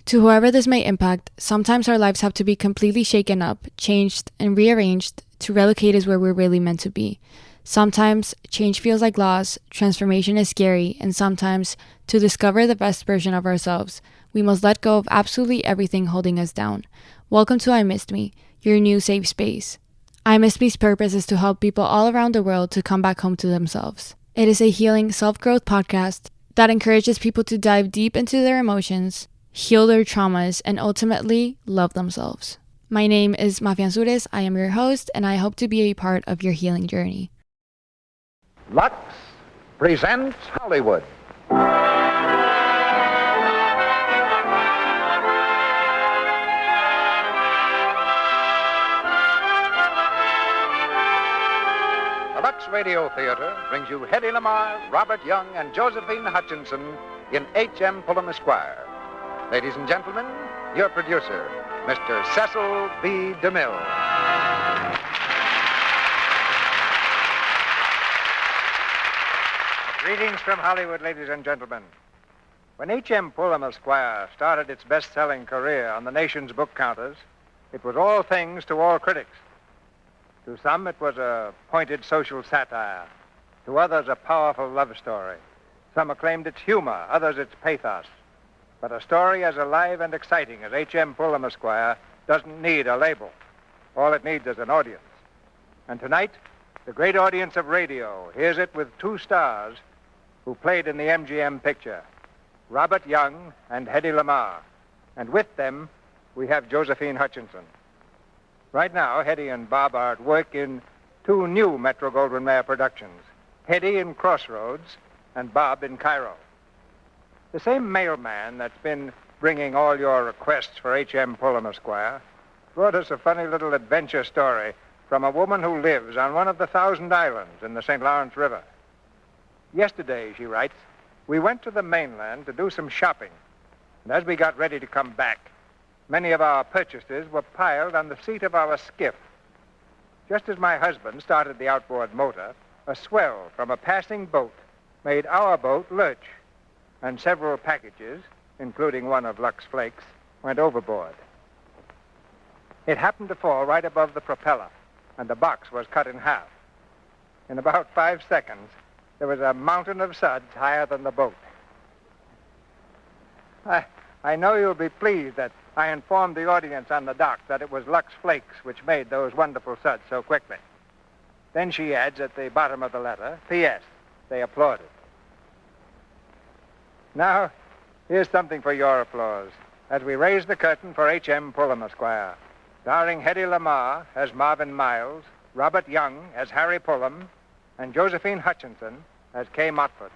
To whoever this may impact, sometimes our lives have to be completely shaken up, changed, and rearranged to relocate us where we're really meant to be. Sometimes change feels like loss, transformation is scary, and sometimes, to discover the best version of ourselves, we must let go of absolutely everything holding us down. Welcome to I Missed Me, your new safe space. I Missed Me's purpose is to help people all around the world to come back home to themselves. It is a healing self-growth podcast that encourages people to dive deep into their emotions, heal their traumas, and ultimately love themselves. My name is Mafia Ansures. I am your host, and I hope to be a part of your healing journey. Lux presents Hollywood. The Lux Radio Theater brings you Hedy Lamarr, Robert Young, and Josephine Hutchinson in H.M. Pulham Esquire. Ladies and gentlemen, your producer, Mr. Cecil B. DeMille. Greetings from Hollywood, ladies and gentlemen. When H.M. Pulham Esquire started its best-selling career on the nation's book counters, it was all things to all critics. To some, it was a pointed social satire. To others, a powerful love story. Some acclaimed its humor, others its pathos. But a story as alive and exciting as H.M. Pulham Esquire doesn't need a label. All it needs is an audience. And tonight, the great audience of radio hears it with two stars who played in the MGM picture, Robert Young and Hedy Lamarr. And with them, we have Josephine Hutchinson. Right now, Hedy and Bob are at work in two new Metro-Goldwyn-Mayer productions, Hedy in Crossroads and Bob in Cairo. The same mailman that's been bringing all your requests for H.M. Pulham Esquire brought us a funny little adventure story from a woman who lives on one of the 1,000 islands in the St. Lawrence River. Yesterday, she writes, we went to the mainland to do some shopping, and as we got ready to come back, many of our purchases were piled on the seat of our skiff. Just as my husband started the outboard motor, a swell from a passing boat made our boat lurch, and several packages, including one of Lux Flakes, went overboard. It happened to fall right above the propeller, and the box was cut in half. In about 5 seconds, there was a mountain of suds higher than the boat. I know you'll be pleased that I informed the audience on the dock that it was Lux Flakes which made those wonderful suds so quickly. Then she adds at the bottom of the letter, P.S. They applauded. Now, here's something for your applause as we raise the curtain for H.M. Pulham Esquire, starring Hedy Lamarr as Marvin Miles, Robert Young as Harry Pulham, and Josephine Hutchinson as Kay Motford.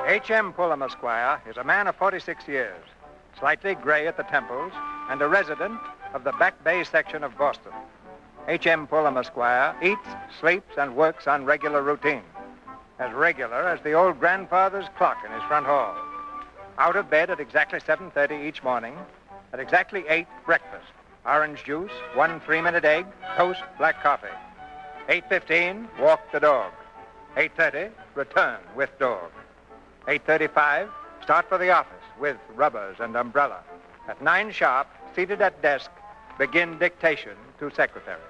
H.M. Pulham Esquire is a man of 46 years, slightly gray at the temples, and a resident of the Back Bay section of Boston. H.M. Pulham Esquire eats, sleeps, and works on regular routine, as regular as the old grandfather's clock in his front hall. Out of bed at exactly 7:30 each morning, at exactly 8, breakfast. Orange juice, 1 3-minute egg, toast, black coffee. 8:15, walk the dog. 8:30, return with dog. 8:35, start for the office with rubbers and umbrella. At 9 sharp, seated at desk, begin dictation to secretary.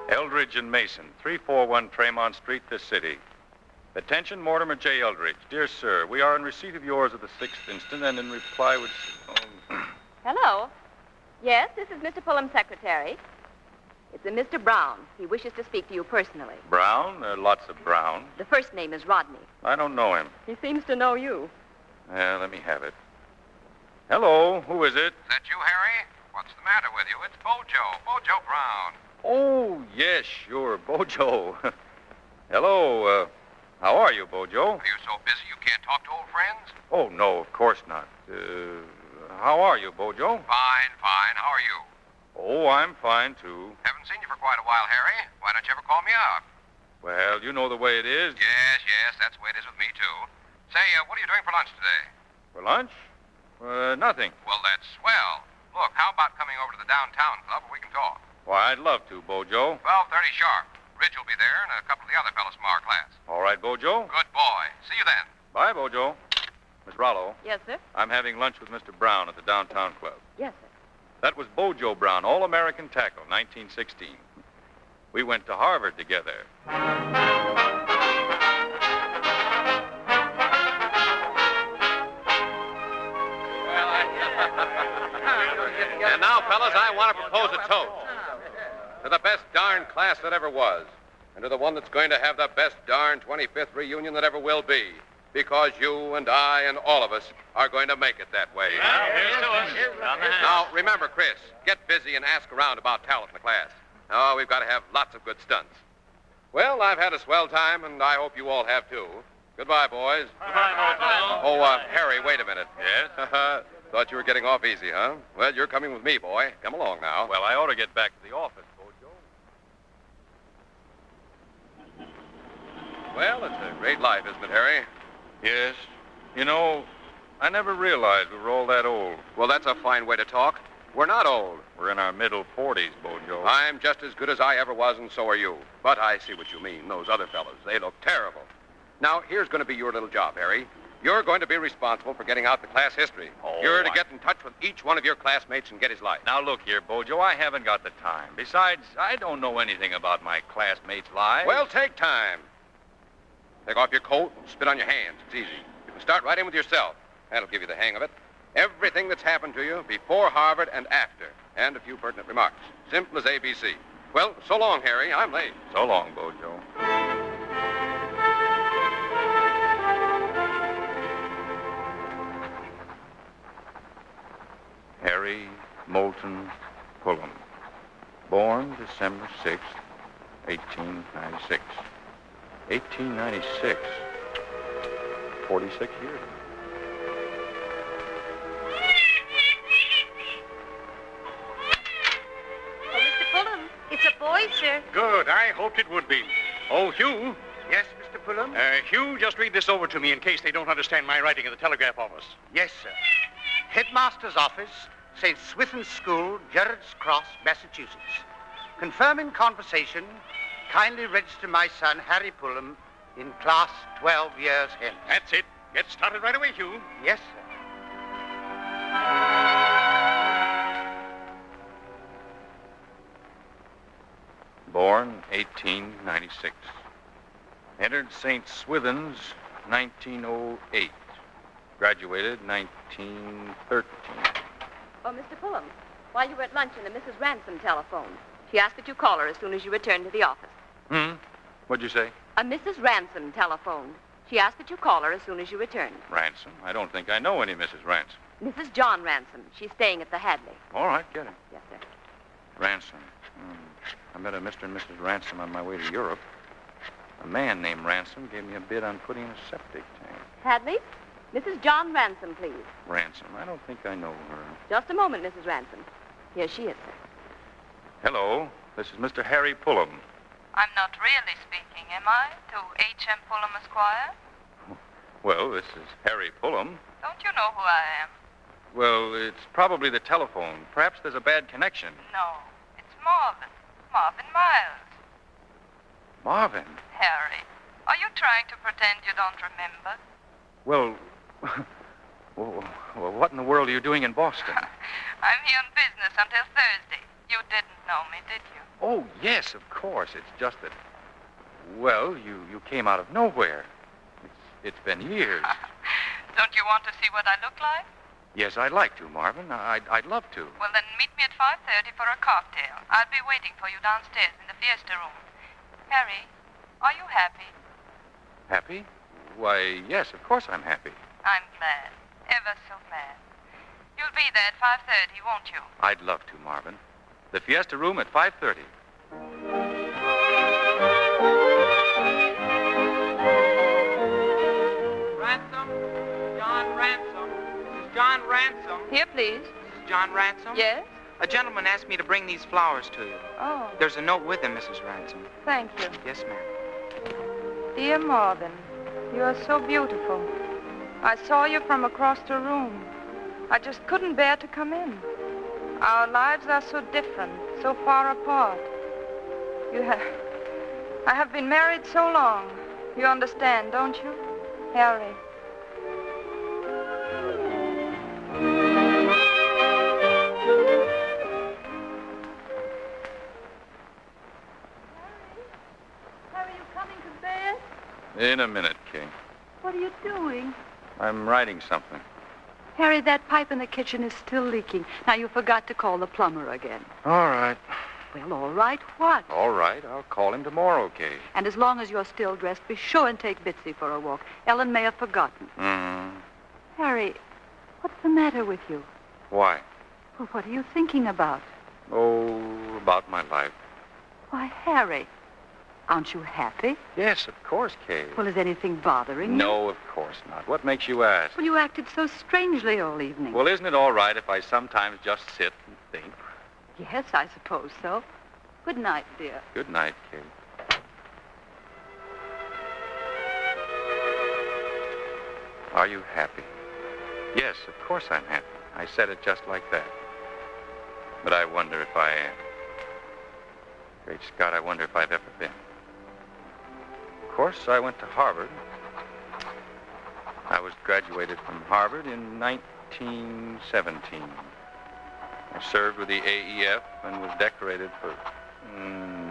Eldridge and Mason, 341 Tremont Street, this city. Attention, Mortimer J. Eldridge. Dear sir, we are in receipt of yours of the 6th instant, and in reply would... Hello. Yes, this is Mr. Pulham's secretary. It's a Mr. Brown. He wishes to speak to you personally. Brown? Lots of Brown. The first name is Rodney. I don't know him. He seems to know you. Let me have it. Hello, who is it? Is that you, Harry? What's the matter with you? It's Bojo Brown. Oh, yes, sure, Bojo. Hello, how are you, Bojo? Are you so busy you can't talk to old friends? Oh, no, of course not. How are you, Bojo? Fine. How are you? Oh, I'm fine, too. Haven't seen you for quite a while, Harry. Why don't you ever call me out? Well, you know the way it is. Yes, that's the way it is with me, too. Say, what are you doing for lunch today? For lunch? Nothing. Well, that's swell. Look, how about coming over to the downtown club where we can talk? Why, I'd love to, Bojo. 12:30 sharp. Ridge will be there and a couple of the other fellows from our class. All right, Bojo. Good boy. See you then. Bye, Bojo. Miss Rollo. Yes, sir? I'm having lunch with Mr. Brown at the downtown club. Yes, sir. That was Bojo Brown, All-American tackle, 1916. We went to Harvard together. And now, fellas, I want to propose a toast to the best darn class that ever was, and to the one that's going to have the best darn 25th reunion that ever will be, because you and I and all of us are going to make it that way. Well, here's to us. Now, remember, Chris, get busy and ask around about talent in the class. Oh, we've got to have lots of good stunts. Well, I've had a swell time, and I hope you all have, too. Goodbye, boys. Goodbye, Oh, Harry, wait a minute. Yes? Thought you were getting off easy, huh? Well, you're coming with me, boy. Come along now. Well, I ought to get back to the office, Bojo. Well, it's a great life, isn't it, Harry? Yes. You know, I never realized we were all that old. Well, that's a fine way to talk. We're not old. We're in our middle 40s, Bojo. I'm just as good as I ever was, and so are you. But I see what you mean. Those other fellas, they look terrible. Now, here's going to be your little job, Harry. You're going to be responsible for getting out the class history. Oh, You're to get in touch with each one of your classmates and get his life. Now, look here, Bojo, I haven't got the time. Besides, I don't know anything about my classmates' lives. Well, take time. Take off your coat and spit on your hands. It's easy. You can start right in with yourself. That'll give you the hang of it. Everything that's happened to you before Harvard and after. And a few pertinent remarks. Simple as ABC. Well, so long, Harry. I'm late. So long, Bojo. Harry Moulton Pulham. Born December 6th, 1896. 1896. 46 years. Oh, Mr. Pulham, it's a boy, sir. Good. I hoped it would be. Oh, Hugh. Yes, Mr. Pulham? Hugh, just read this over to me in case they don't understand my writing in the telegraph office. Yes, sir. Headmaster's office, St. Swithin's School, Gerrards Cross, Massachusetts. Confirming conversation, kindly register my son, Harry Pulham, in class 12 years hence. That's it. Get started right away, Hugh. Yes, sir. Born 1896. Entered St. Swithin's 1908. Graduated 1913. Oh, Mr. Pulham, while you were at luncheon, a Mrs. Ransom telephoned. She asked that you call her as soon as you return to the office. What'd you say? A Mrs. Ransom telephoned. She asked that you call her as soon as you return. Ransom? I don't think I know any Mrs. Ransom. Mrs. John Ransom. She's staying at the Hadley. All right, get her. Yes, sir. Ransom. I met a Mr. and Mrs. Ransom on my way to Europe. A man named Ransom gave me a bid on putting in a septic tank. Hadley? Mrs. John Ransom, please. Ransom? I don't think I know her. Just a moment, Mrs. Ransom. Here she is, sir. Hello. This is Mr. Harry Pulham. I'm not really speaking, am I, to H.M. Pulham, Esquire? Well, this is Harry Pulham. Don't you know who I am? Well, it's probably the telephone. Perhaps there's a bad connection. No, it's Marvin. Marvin Miles. Marvin? Harry, are you trying to pretend you don't remember? Well, what in the world are you doing in Boston? I'm here on business until Thursday. You didn't know me, did you? Oh, yes, of course. It's just that, well, you came out of nowhere. It's been years. Don't you want to see what I look like? Yes, I'd like to, Marvin. I'd love to. Well, then meet me at 5:30 for a cocktail. I'll be waiting for you downstairs in the fiesta room. Harry, are you happy? Happy? Why, yes, of course I'm happy. I'm glad. Ever so glad. You'll be there at 5:30, won't you? I'd love to, Marvin. The fiesta room at 5:30. Ransom? John Ransom? This is John Ransom. Here, please. This is John Ransom? Yes? A gentleman asked me to bring these flowers to you. Oh, There's a note with them, Mrs. Ransom. thank you. Yes, ma'am. Dear Marvin, you are so beautiful. I saw you from across the room. I just couldn't bear to come in. Our lives are so different, so far apart. I have been married so long. You understand, don't you, Harry? Harry, you coming to bed? In a minute, Kay. What are you doing? I'm writing something. Harry, that pipe in the kitchen is still leaking. Now, you forgot to call the plumber again. All right. Well, all right, what? All right. I'll call him tomorrow, Kay. And as long as you're still dressed, be sure and take Bitsy for a walk. Ellen may have forgotten. Mm-hmm. Harry, what's the matter with you? Why? Well, what are you thinking about? Oh, about my life. Why, Harry, aren't you happy? Yes, of course, Kay. Well, is anything bothering you? No, of course not. What makes you ask? Well, you acted so strangely all evening. Well, isn't it all right if I sometimes just sit and think? Yes, I suppose so. Good night, dear. Good night, Kay. Are you happy? Yes, of course I'm happy. I said it just like that. But I wonder if I am. Great Scott, I wonder if I've ever been. Of course, I went to Harvard. I was graduated from Harvard in 1917. I served with the AEF and was decorated for...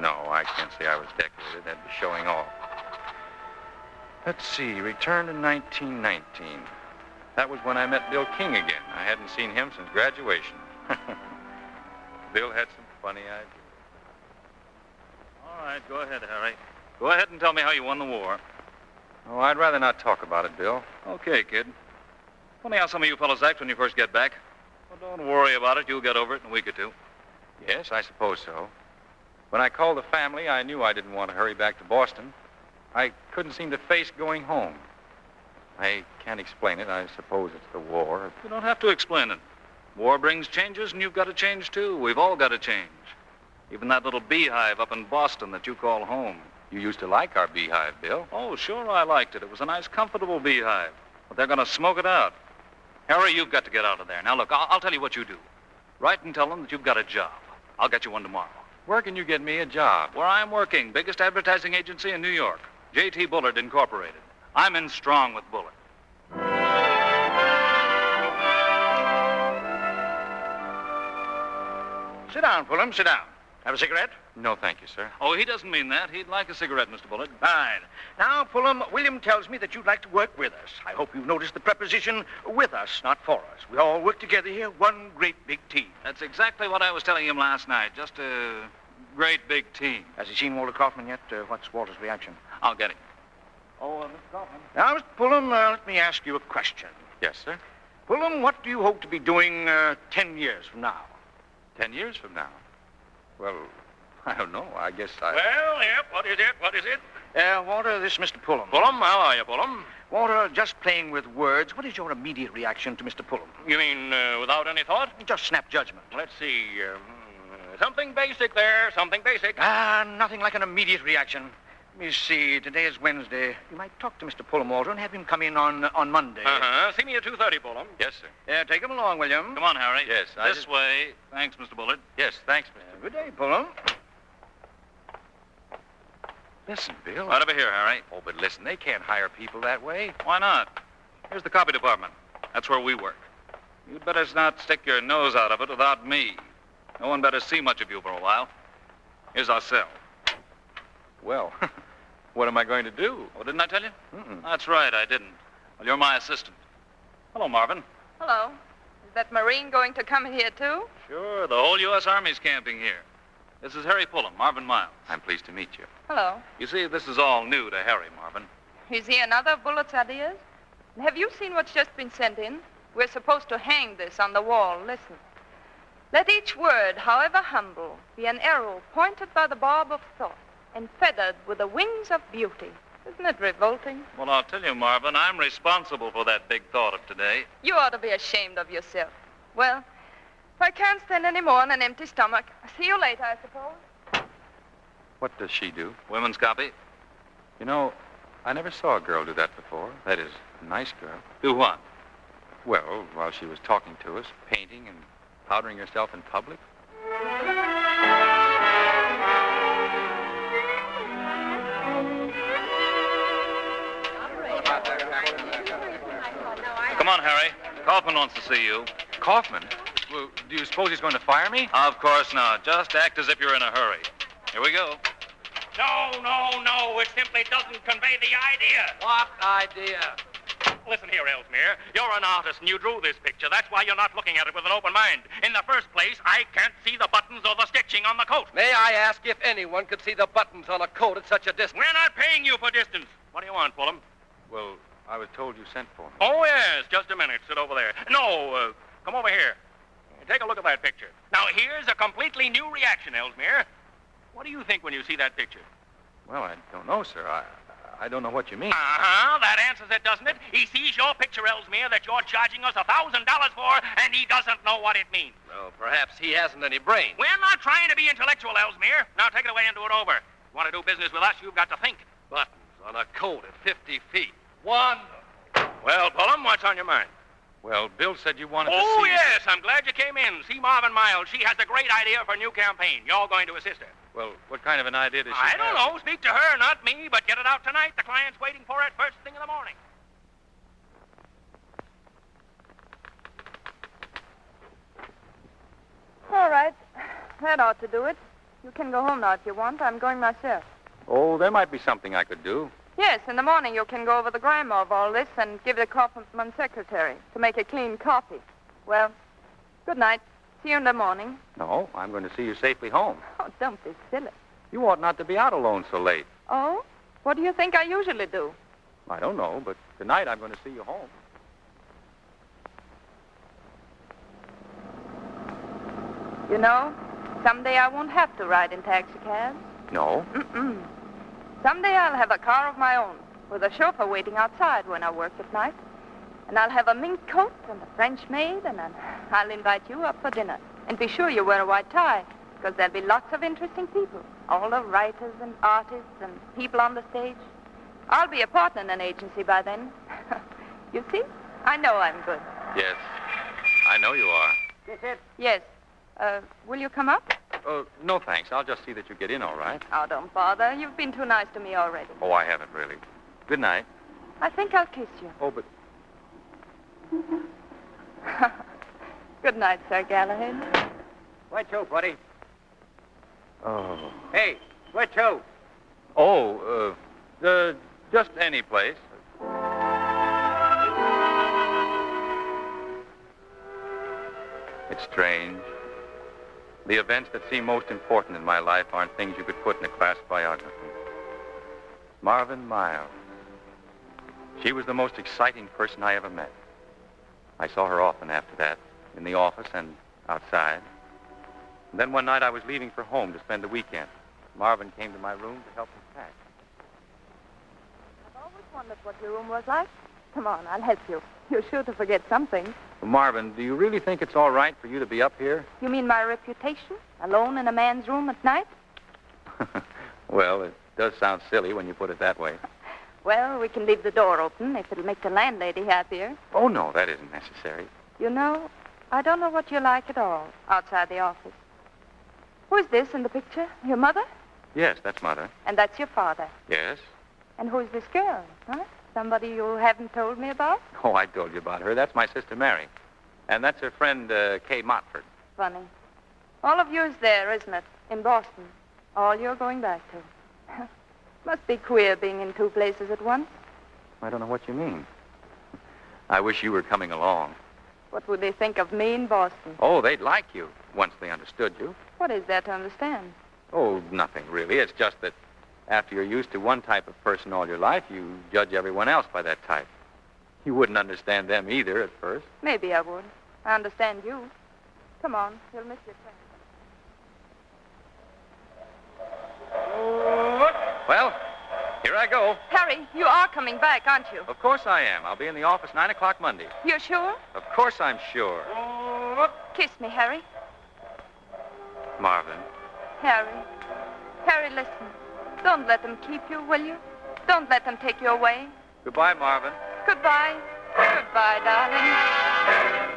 No, I can't say I was decorated. That'd be showing off. Let's see, returned in 1919. That was when I met Bill King again. I hadn't seen him since graduation. Bill had some funny ideas. All right, go ahead, Harry. Go ahead and tell me how you won the war. Oh, I'd rather not talk about it, Bill. Okay, kid. Funny how some of you fellows act when you first get back. Well, don't worry about it. You'll get over it in a week or two. Yes, I suppose so. When I called the family, I knew I didn't want to hurry back to Boston. I couldn't seem to face going home. I can't explain it. I suppose it's the war. You don't have to explain it. War brings changes, and you've got to change, too. We've all got to change. Even that little beehive up in Boston that you call home. You used to like our beehive, Bill. Oh, sure, I liked it. It was a nice, comfortable beehive. But they're going to smoke it out. Harry, you've got to get out of there. Now, look, I'll tell you what you do. Write and tell them that you've got a job. I'll get you one tomorrow. Where can you get me a job? Where I'm working. Biggest advertising agency in New York. J.T. Bullard Incorporated. I'm in strong with Bullard. Sit down, Pulham, sit down. Have a cigarette? No, thank you, sir. Oh, he doesn't mean that. He'd like a cigarette, Mr. Bullard. Fine. Now, Pulham, William tells me that you'd like to work with us. I hope you've noticed the preposition with us, not for us. We all work together here, one great big team. That's exactly what I was telling him last night. Just a great big team. Has he seen Walter Kaufman yet? What's Walter's reaction? I'll get him. Oh, Mr. Kaufman. Now, Mr. Pulham, let me ask you a question. Yes, sir. Pulham, what do you hope to be doing 10 years from now? 10 years from now? Well, I don't know. I guess I... Well, yep. What is it? What is it? Walter, this is Mr. Pulham. Pulham, how are you, Pulham? Walter, just playing with words, what is your immediate reaction to Mr. Pulham? You mean without any thought? Just snap judgment. Let's see. Something basic there, something basic. Nothing like an immediate reaction. Let me see. Today is Wednesday. You might talk to Mr. Pulham, Walter, and have him come in on Monday. Uh-huh. See me at 2:30, Pulham. Yes, sir. Take him along, William. Come on, Harry. Yes, This way. Thanks, Mr. Bullard. Yes, thanks, Mr. Good day, Pulham. Listen, Bill. Right over here, Harry. Oh, but listen, they can't hire people that way. Why not? Here's the copy department. That's where we work. You'd better not stick your nose out of it without me. No one better see much of you for a while. Here's our cell. Well, what am I going to do? Oh, didn't I tell you? Mm-mm. That's right, I didn't. Well, you're my assistant. Hello, Marvin. Hello. Is that Marine going to come here, too? Sure, the whole U.S. Army's camping here. This is Harry Pulham, Marvin Miles. I'm pleased to meet you. Hello. You see, this is all new to Harry, Marvin. Is he another of Bullard's ideas? Have you seen what's just been sent in? We're supposed to hang this on the wall. Listen. Let each word, however humble, be an arrow pointed by the barb of thought and feathered with the wings of beauty. Isn't it revolting? Well, I'll tell you, Marvin, I'm responsible for that big thought of today. You ought to be ashamed of yourself. Well, if I can't stand any more on an empty stomach, see you later, I suppose. What does she do? Women's copy. You know, I never saw a girl do that before. That is, a nice girl. Do what? Well, while she was talking to us, painting and powdering herself in public. Come on, Harry. Kaufman wants to see you. Kaufman? Well, do you suppose he's going to fire me? Of course not. Just act as if you're in a hurry. Here we go. No. It simply doesn't convey the idea. What idea? Listen here, Ellesmere. You're an artist and you drew this picture. That's why you're not looking at it with an open mind. In the first place, I can't see the buttons or the stitching on the coat. May I ask if anyone could see the buttons on a coat at such a distance? We're not paying you for distance. What do you want, Pulham? Well, I was told you sent for me. Oh, yes. Just a minute. Sit over there. No, come over here. Take a look at that picture. Now, here's a completely new reaction, Ellesmere. What do you think when you see that picture? Well, I don't know, sir. I don't know what you mean. That answers it, doesn't it? He sees your picture, Ellesmere, that you're charging us $1,000 for, and he doesn't know what it means. Well, perhaps he hasn't any brains. We're not trying to be intellectual, Ellesmere. Now take it away and do it over. If you want to do business with us, you've got to think. Buttons on a coat at 50 feet. One. Well, Pulham, what's on your mind? Well, Bill said you wanted to see... Oh, yes, I'm glad you came in. See Marvin Miles. She has a great idea for a new campaign. You're going to assist her. Well, what kind of an idea does she I have? don't know. Speak to her, not me, but get it out tonight. The client's waiting for it first thing in the morning. All right. That ought to do it. You can go home now if you want. I'm going myself. Oh, there might be something I could do. Yes, in the morning you can go over the grammar of all this and give the Kaufman secretary to make a clean copy. Well, good night. See you in the morning. No, I'm going to see you safely home. Oh, don't be silly. You ought not to be out alone so late. Oh? What do you think I usually do? I don't know, but tonight I'm going to see you home. You know, someday I won't have to ride in taxicabs. No? Mm-mm. Someday I'll have a car of my own with a chauffeur waiting outside when I work at night. And I'll have a mink coat and a French maid, and I'll invite you up for dinner. And be sure you wear a white tie, because there'll be lots of interesting people. All the writers and artists and people on the stage. I'll be a partner in an agency by then. You see? I know I'm good. Yes, I know you are. This it? Yes. Will you come up? No, thanks. I'll just see that you get in all right. Oh, don't bother. You've been too nice to me already. Oh, I haven't really. Good night. I think I'll kiss you. Oh, but... Good night, Sir Galahad. Where to, buddy? Oh. Hey, where to? Oh, just any place. It's strange. The events that seem most important in my life aren't things you could put in a class biography. Marvin Miles. She was the most exciting person I ever met. I saw her often after that, in the office and outside. And then one night I was leaving for home to spend the weekend. Marvin came to my room to help me pack. I've always wondered what your room was like. Come on, I'll help you. You're sure to forget something. Marvin, do you really think it's all right for you to be up here? You mean my reputation? Alone in a man's room at night? Well, it does sound silly when you put it that way. Well, we can leave the door open if it'll make the landlady happier. Oh, no, that isn't necessary. You know, I don't know what you like at all outside the office. Who's this in the picture? Your mother? Yes, that's Mother. And that's your father. Yes? And who's this girl, huh? Somebody you haven't told me about? Oh, I told you about her. That's my sister Mary. And that's her friend, Kay Motford. Funny. All of you is there, isn't it? In Boston. All you're going back to. Must be queer being in two places at once. I don't know what you mean. I wish you were coming along. What would they think of me in Boston? Oh, they'd like you, once they understood you. What is there to understand? Oh, nothing, really. It's just that after you're used to one type of person all your life, you judge everyone else by that type. You wouldn't understand them either at first. Maybe I would. I understand you. Come on, you'll miss your train. Well, here I go. Harry, you are coming back, aren't you? Of course I am. I'll be in the office 9 o'clock Monday. You're sure? Of course I'm sure. Kiss me, Harry. Marvin. Harry. Harry, listen. Don't let them keep you, will you? Don't let them take you away. Goodbye, Marvin. Goodbye. Goodbye, darling.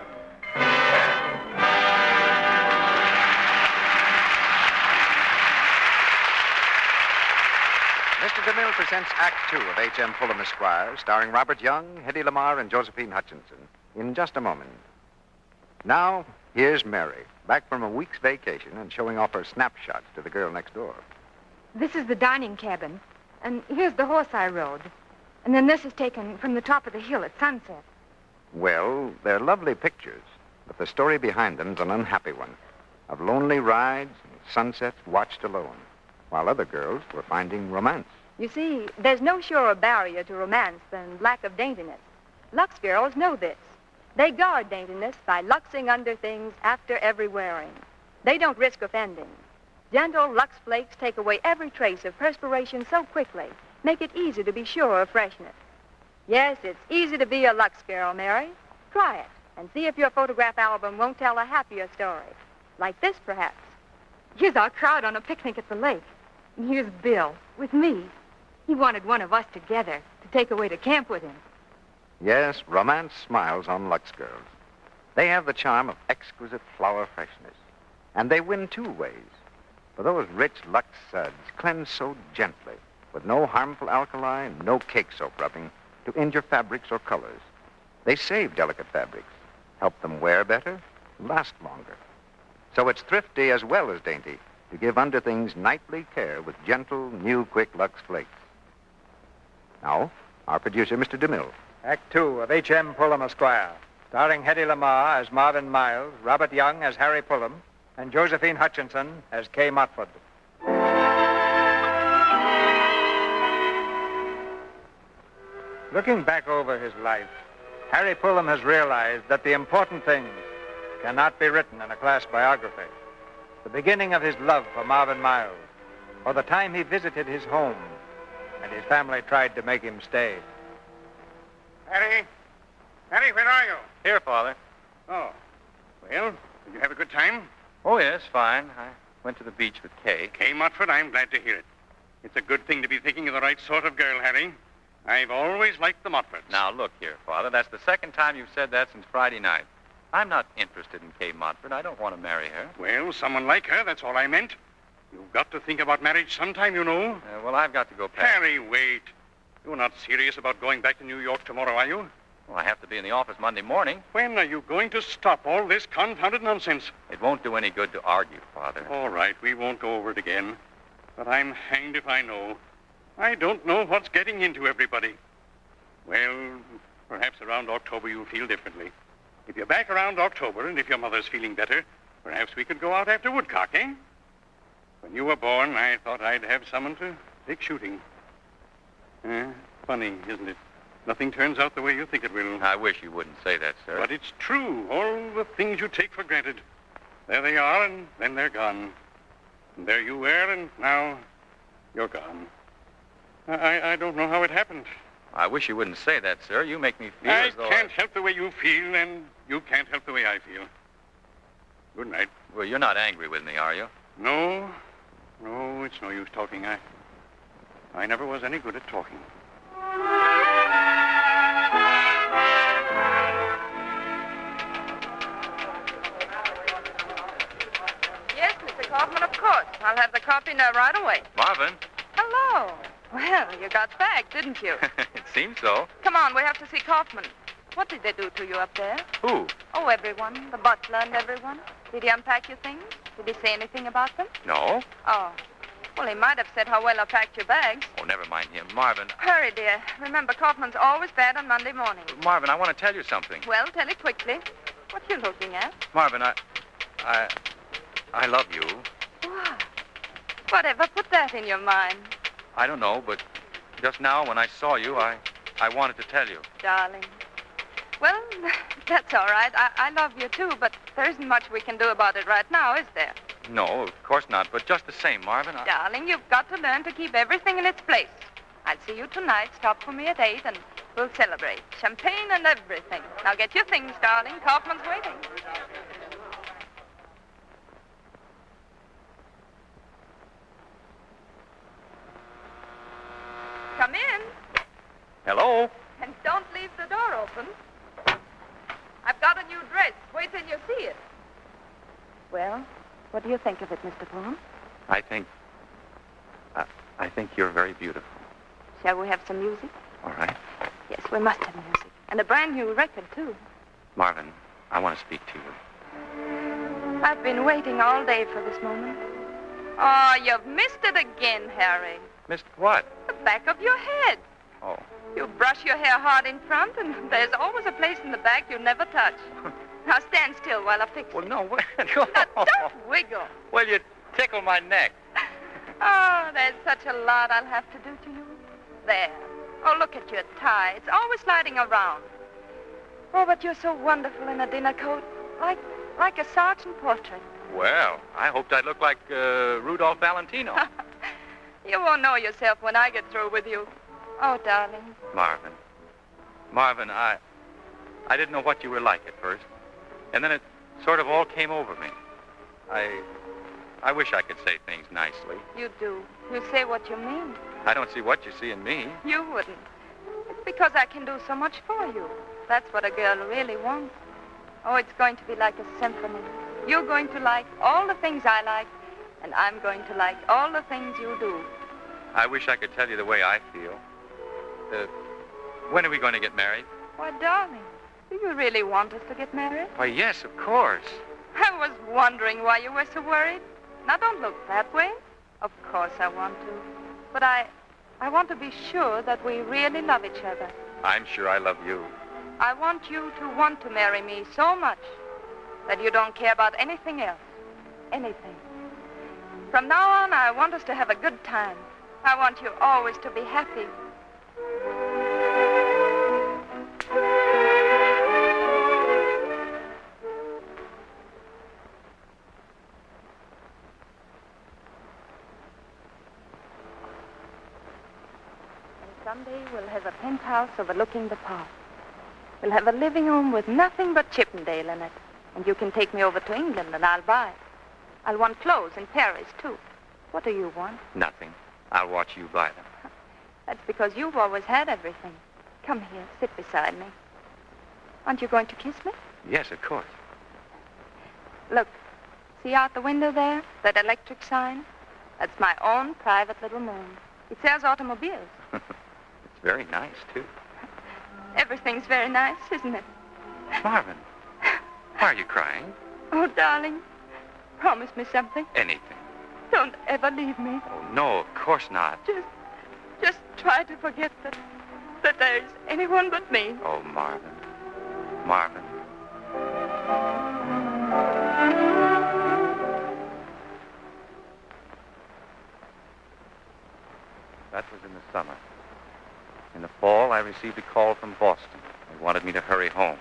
Mr. DeMille presents Act Two of H.M. Pulham Esquire, starring Robert Young, Hedy Lamarr, and Josephine Hutchinson. in just a moment. Now, here's Mary, back from a week's vacation and showing off her snapshots to the girl next door. This is the dining cabin, and here's the horse I rode. And then this is taken from the top of the hill at sunset. Well, they're lovely pictures, but the story behind them's an unhappy one, of lonely rides and sunsets watched alone, while other girls were finding romance. You see, there's no surer barrier to romance than lack of daintiness. Lux girls know this. They guard daintiness by luxing under things after every wearing. They don't risk offending. Gentle Lux flakes take away every trace of perspiration so quickly, make it easy to be sure of freshness. Yes, it's easy to be a Lux girl, Mary. Try it and see if your photograph album won't tell a happier story. Like this, perhaps. Here's our crowd on a picnic at the lake. And here's Bill, with me. He wanted one of us together to take away to camp with him. Yes, romance smiles on Lux girls. They have the charm of exquisite flower freshness. And they win two ways. For those rich Lux suds cleanse so gently, with no harmful alkali and no cake soap rubbing to injure fabrics or colors. They save delicate fabrics, help them wear better, last longer. So it's thrifty as well as dainty to give underthings nightly care with gentle, new, quick Lux flakes. Now, our producer, Mr. DeMille. Act 2 of H.M. Pulham, Esquire, starring Hedy Lamarr as Marvin Miles, Robert Young as Harry Pulham, and Josephine Hutchinson as Kay Motford. Looking back over his life, Harry Pulham has realized that the important things cannot be written in a class biography. The beginning of his love for Marvin Miles, or the time he visited his home and his family tried to make him stay. Harry? Harry, where are you? Here, Father. Oh. Well, did you have a good time? Oh, yes, fine. I went to the beach with Kay. Kay Motford, I'm glad to hear it. It's a good thing to be thinking of the right sort of girl, Harry. I've always liked the Motfords. Now, look here, Father. That's the second time you've said that since Friday night. I'm not interested in Kay Motford. I don't want to marry her. Well, someone like her, that's all I meant. You've got to think about marriage sometime, you know. Well, I've got to go back. Harry, wait. You're not serious about going back to New York tomorrow, are you? Well, I have to be in the office Monday morning. When are you going to stop all this confounded nonsense? It won't do any good to argue, Father. All right, we won't go over it again. But I'm hanged if I know. I don't know what's getting into everybody. Well, perhaps around October you'll feel differently. If you're back around October, and if your mother's feeling better, perhaps we could go out after woodcock, eh? When you were born, I thought I'd have someone to take shooting. Funny, isn't it? Nothing turns out the way you think it will. I wish you wouldn't say that, sir. But it's true. All the things you take for granted. There they are, and then they're gone. And there you were, and now you're gone. I don't know how it happened. I wish you wouldn't say that, sir. You make me feel as though... I can't help the way you feel, and you can't help the way I feel. Good night. Well, you're not angry with me, are you? No, it's no use talking. I never was any good at talking. Yes, Mr. Kaufman, of course. I'll have the coffee now right away. Marvin? Hello. Well, you got back, didn't you? It seems so. Come on, we have to see Kaufman. What did they do to you up there? Who? Oh, everyone. The butler and everyone. Did he unpack your things? Did he say anything about them? No. Oh. Well, he might have said how well I packed your bags. Oh, never mind him. Marvin. Hurry, dear. Remember, Kaufman's always bad on Monday morning. Marvin, I want to tell you something. Well, tell it quickly. What you looking at? Marvin, I love you. What? Whatever put that in your mind? I don't know, but just now when I saw you, I wanted to tell you. Darling. Well, that's all right. I love you, too, but there isn't much we can do about it right now, is there? No, of course not, but just the same, Marvin. Darling, you've got to learn to keep everything in its place. I'll see you tonight. Stop for me at 8, and we'll celebrate. Champagne and everything. Now get your things, darling. Kaufman's waiting. Come in. Hello? And don't leave the door open. I've got a new dress. Wait till you see it. Well, what do you think of it, Mr. Pulham? I think you're very beautiful. Shall we have some music? All right. Yes, we must have music. And a brand new record, too. Marvin, I want to speak to you. I've been waiting all day for this moment. Oh, you've missed it again, Harry. Missed what? The back of your head. Oh. You brush your hair hard in front, and there's always a place in the back you never touch. Now stand still while I fix it. Well, no, wait. Now, don't wiggle. Well, you tickle my neck. Oh, there's such a lot I'll have to do to you. There. Oh, look at your tie. It's always sliding around. Oh, but you're so wonderful in a dinner coat. Like a sergeant portrait. Well, I hoped I'd look like Rudolph Valentino. You won't know yourself when I get through with you. Oh, darling. Marvin, I didn't know what you were like at first. And then it sort of all came over me. I wish I could say things nicely. You do. You say what you mean. I don't see what you see in me. You wouldn't. It's because I can do so much for you. That's what a girl really wants. Oh, it's going to be like a symphony. You're going to like all the things I like, and I'm going to like all the things you do. I wish I could tell you the way I feel. When are we going to get married? Why, darling, do you really want us to get married? Why, yes, of course. I was wondering why you were so worried. Now, don't look that way. Of course I want to. But I want to be sure that we really love each other. I'm sure I love you. I want you to want to marry me so much that you don't care about anything else. Anything. From now on, I want us to have a good time. I want you always to be happy. Someday we'll have a penthouse overlooking the park. We'll have a living room with nothing but Chippendale in it. And you can take me over to England and I'll buy it. I'll want clothes in Paris, too. What do you want? Nothing. I'll watch you buy them. That's because you've always had everything. Come here, sit beside me. Aren't you going to kiss me? Yes, of course. Look, see out the window there? That electric sign? That's my own private little moon. It sells automobiles. It's very nice, too. Everything's very nice, isn't it? Marvin, why are you crying? Oh, darling, promise me something. Anything. Don't ever leave me. Oh, no, of course not. Just try to forget that there's anyone but me. Oh, Marvin. Marvin. That was in the summer. In the fall, I received a call from Boston. They wanted me to hurry home.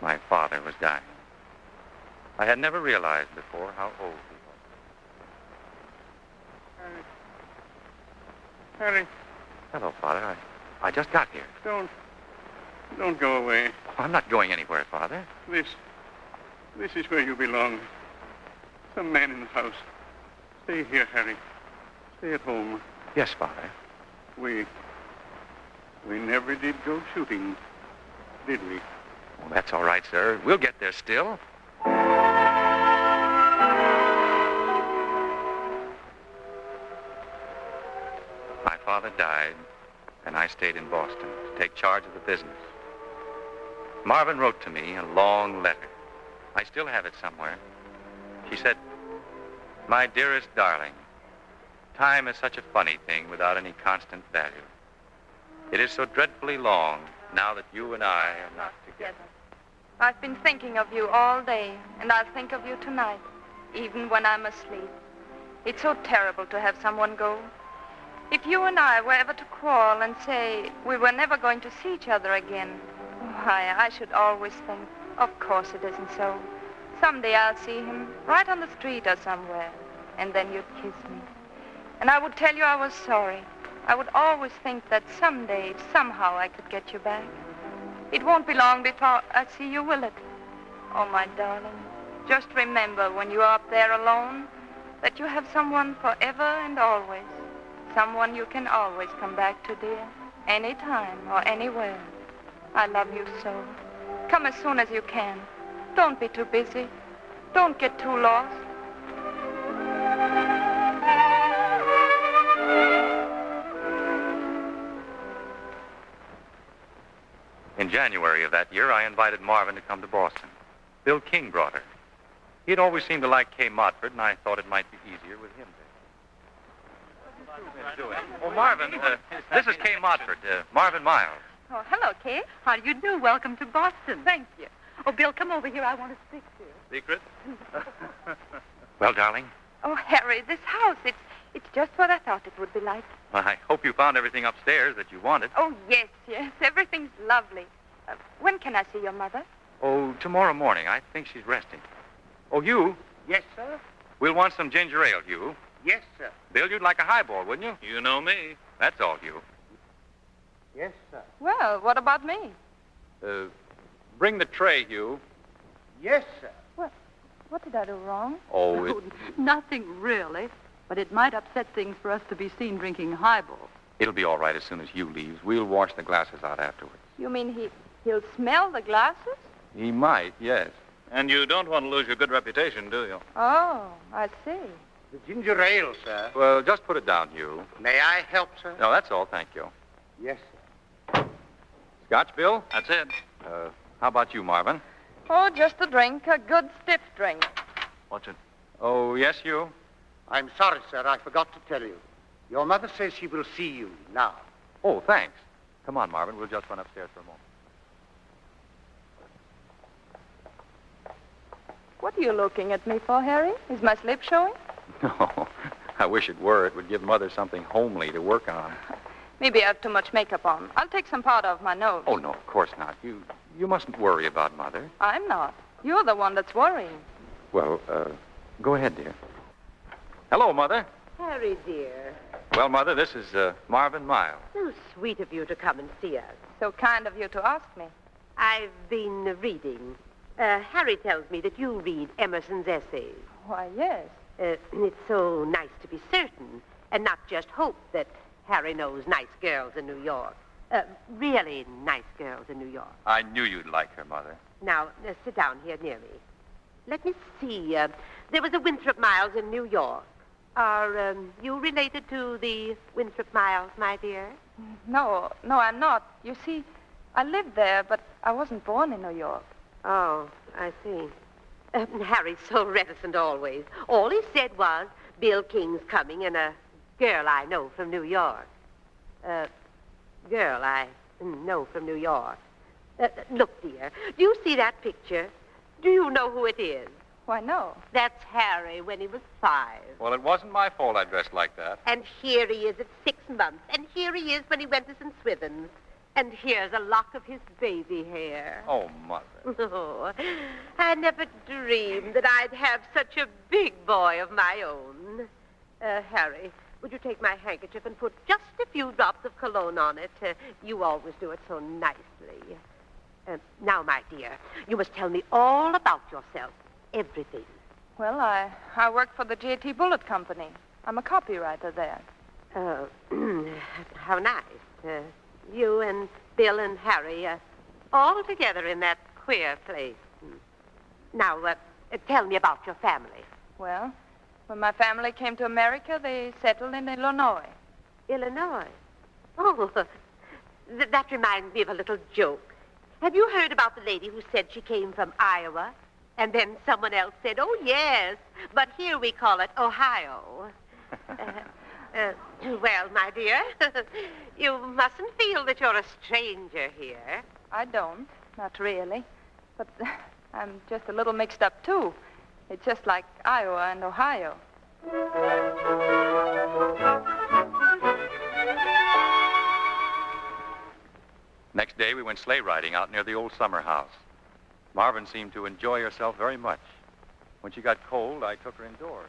My father was dying. I had never realized before how old he was. Harry. Hello, Father. I just got here. Don't go away. Oh, I'm not going anywhere, Father. This is where you belong. Some man in the house. Stay here, Harry. Stay at home. Yes, Father. We never did go shooting, did we? Well, that's all right, sir. We'll get there still. My father died, and I stayed in Boston to take charge of the business. Marvin wrote to me a long letter. I still have it somewhere. She said, "My dearest darling, time is such a funny thing without any constant value. It is so dreadfully long now that you and I are not together. I've been thinking of you all day, and I'll think of you tonight, even when I'm asleep. It's so terrible to have someone go. If you and I were ever to quarrel and say we were never going to see each other again, why, I should always think, of course it isn't so. Someday I'll see him right on the street or somewhere, and then you'd kiss me. And I would tell you I was sorry. I would always think that someday, somehow, I could get you back. It won't be long before I see you, will it? Oh, my darling, just remember when you are up there alone that you have someone forever and always. Someone you can always come back to, dear, anytime or anywhere. I love you so. Come as soon as you can. Don't be too busy. Don't get too lost. In January of that year, I invited Marvin to come to Boston. Bill King brought her. He'd always seemed to like Kay Mottford, and I thought it might be easier with him there. Oh, Marvin, this is Kay Mottford, Marvin Miles. Oh, hello, Kay. How do you do? Welcome to Boston. Thank you. Oh, Bill, come over here. I want to speak to you. Secret? Well, darling? Oh, Harry, this house, it's just what I thought it would be like. Well, I hope you found everything upstairs that you wanted. Oh, yes. Everything's lovely. When can I see your mother? Oh, tomorrow morning. I think she's resting. Oh, Hugh? Yes, sir? We'll want some ginger ale, Hugh. Yes, sir. Bill, you'd like a highball, wouldn't you? You know me. That's all, Hugh. Yes, sir. Well, what about me? Bring the tray, Hugh. Yes, sir. What did I do wrong? Oh, Nothing really. But it might upset things for us to be seen drinking highballs. it'll be all right as soon as Hugh leaves. We'll wash the glasses out afterwards. You mean he'll smell the glasses? He might, yes. And you don't want to lose your good reputation, do you? Oh, I see. The ginger ale, sir. Well, just put it down, Hugh. May I help, sir? No, that's all, thank you. Yes, sir. Scotch, Bill? That's it. How about you, Marvin? Oh, just a drink, a good stiff drink. What's it? Oh, yes, Hugh? I'm sorry, sir. I forgot to tell you. Your mother says she will see you now. Oh, thanks. Come on, Marvin. We'll just run upstairs for a moment. What are you looking at me for, Harry? Is my slip showing? No, I wish it were. It would give Mother something homely to work on. Maybe I have too much makeup on. I'll take some powder off my nose. Oh, no, of course not. You mustn't worry about Mother. I'm not. You're the one that's worrying. Well, go ahead, dear. Hello, Mother. Harry, dear. Well, Mother, this is Marvin Miles. So sweet of you to come and see us. So kind of you to ask me. I've been reading. Harry tells me that you read Emerson's essays. Why, yes. It's so nice to be certain and not just hope that Harry knows nice girls in New York. Really nice girls in New York. I knew you'd like her, Mother. Now, sit down here near me. Let me see. There was a Winthrop Miles in New York. Are you related to the Winthrop Miles, my dear? No, I'm not. You see, I lived there, but I wasn't born in New York. Oh, I see. Harry's so reticent always. All he said was, Bill King's coming and a girl I know from New York. Girl I know from New York. Look, dear, do you see that picture? Do you know who it is? Why, no. That's Harry when he was 5. Well, it wasn't my fault I dressed like that. And here he is at 6 months. And here he is when he went to St. Swithin's. And here's a lock of his baby hair. Oh, Mother. Oh, I never dreamed that I'd have such a big boy of my own. Harry, would you take my handkerchief and put just a few drops of cologne on it? You always do it so nicely. Now, my dear, you must tell me all about yourself. Everything. Well, I work for the J.T. Bullitt Company. I'm a copywriter there. How nice. You and Bill and Harry all together in that queer place. Now, tell me about your family. Well, when my family came to America, they settled in Illinois. Illinois? Oh, that reminds me of a little joke. Have you heard about the lady who said she came from Iowa? And then someone else said, oh, yes, but here we call it Ohio. Well, my dear, you mustn't feel that you're a stranger here. I don't, not really. But I'm just a little mixed up, too. It's just like Iowa and Ohio. Next day, we went sleigh riding out near the old summer house. Marvin seemed to enjoy herself very much. When she got cold, I took her indoors.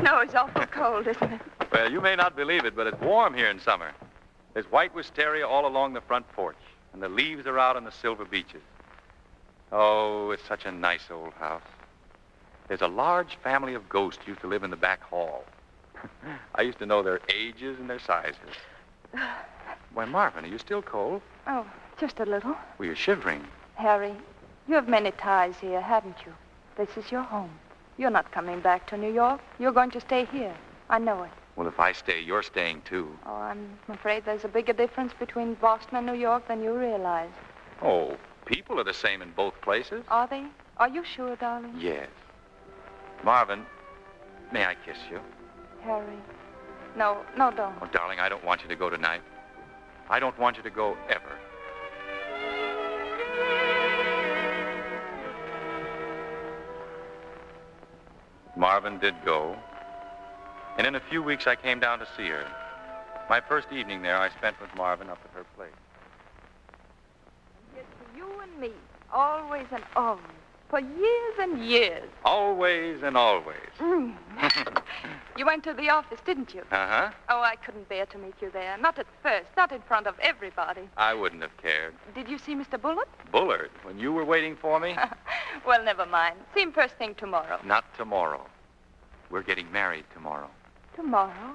No, it's awful cold, isn't it? Well, you may not believe it, but it's warm here in summer. There's white wisteria all along the front porch, and the leaves are out on the silver beeches. Oh, it's such a nice old house. There's a large family of ghosts used to live in the back hall. I used to know their ages and their sizes. Why, Marvin, are you still cold? Oh, just a little. Well, you're shivering. Harry, you have many ties here, haven't you? This is your home. You're not coming back to New York. You're going to stay here. I know it. Well, if I stay, you're staying, too. Oh, I'm afraid there's a bigger difference between Boston and New York than you realize. Oh, people are the same in both places. Are they? Are you sure, darling? Yes. Marvin, may I kiss you? Harry. No, don't. Oh, darling, I don't want you to go tonight. I don't want you to go ever. Marvin did go. And in a few weeks, I came down to see her. My first evening there, I spent with Marvin up at her place. It's you and me, always and always, for years and years. Always and always. You went to the office, didn't you? Uh-huh. Oh, I couldn't bear to meet you there. Not at first, not in front of everybody. I wouldn't have cared. Did you see Mr. Bullard? Bullard? When you were waiting for me? Well, never mind. See him first thing tomorrow. Not tomorrow. We're getting married tomorrow. Tomorrow?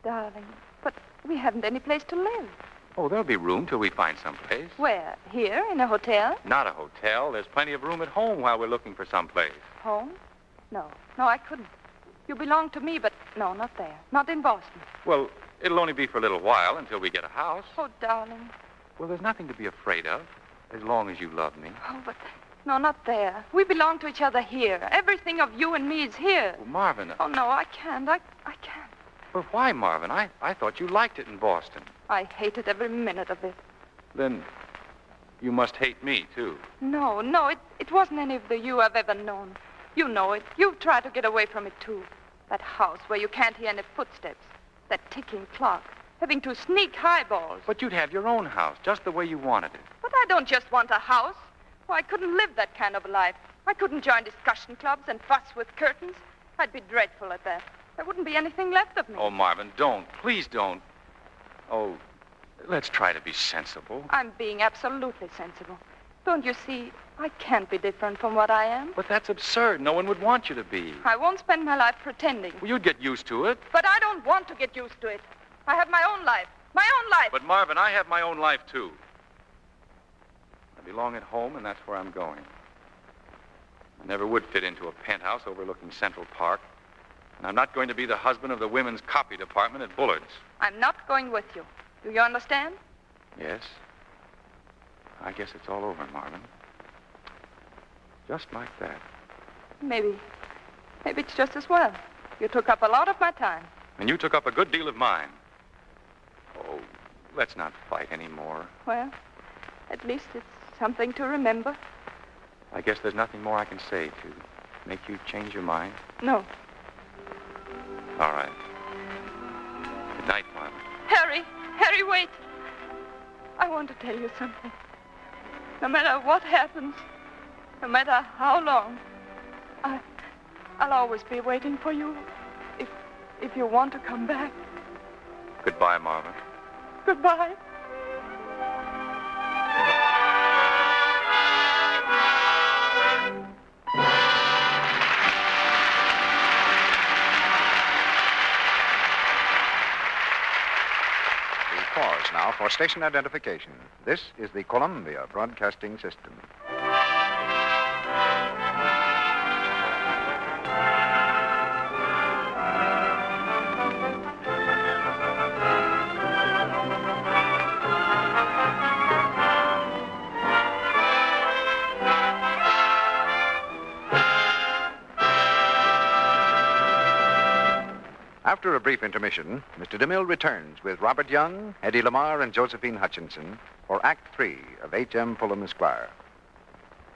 Darling, but we haven't any place to live. Oh, there'll be room till we find some place. Where? Here, in a hotel? Not a hotel. There's plenty of room at home while we're looking for some place. Home? No, I couldn't. You belong to me, but no, not there. Not in Boston. Well, it'll only be for a little while until we get a house. Oh, darling. Well, there's nothing to be afraid of, as long as you love me. Oh, but no, not there. We belong to each other here. Everything of you and me is here. Well, Marvin... Oh, no, I can't. I can't. But why, Marvin? I thought you liked it in Boston. I hated every minute of it. Then you must hate me, too. No, it wasn't any of the you I've ever known. You know it. You've tried to get away from it, too. That house where you can't hear any footsteps. That ticking clock. Having to sneak highballs. But you'd have your own house, just the way you wanted it. But I don't just want a house. Oh, I couldn't live that kind of a life. I couldn't join discussion clubs and fuss with curtains. I'd be dreadful at that. There wouldn't be anything left of me. Oh, Marvin, don't. Please don't. Oh, let's try to be sensible. I'm being absolutely sensible. Don't you see, I can't be different from what I am. But that's absurd. No one would want you to be. I won't spend my life pretending. Well, you'd get used to it. But I don't want to get used to it. I have my own life. My own life. But, Marvin, I have my own life, too. I belong at home, and that's where I'm going. I never would fit into a penthouse overlooking Central Park. And I'm not going to be the husband of the women's copy department at Bullard's. I'm not going with you. Do you understand? Yes. I guess it's all over, Marvin. Just like that. Maybe it's just as well. You took up a lot of my time. And you took up a good deal of mine. Oh, let's not fight anymore. Well, at least it's something to remember. I guess there's nothing more I can say to make you change your mind. No. All right. Good night, Marvin. Harry, wait. I want to tell you something. No matter what happens, no matter how long, I'll always be waiting for you. If you want to come back. Goodbye, Marvin. Goodbye. Pause now for station identification. This is the Columbia Broadcasting System. After a brief intermission, Mr. DeMille returns with Robert Young, Eddie Lamar, and Josephine Hutchinson for Act 3 of H.M. Pulham, Esquire.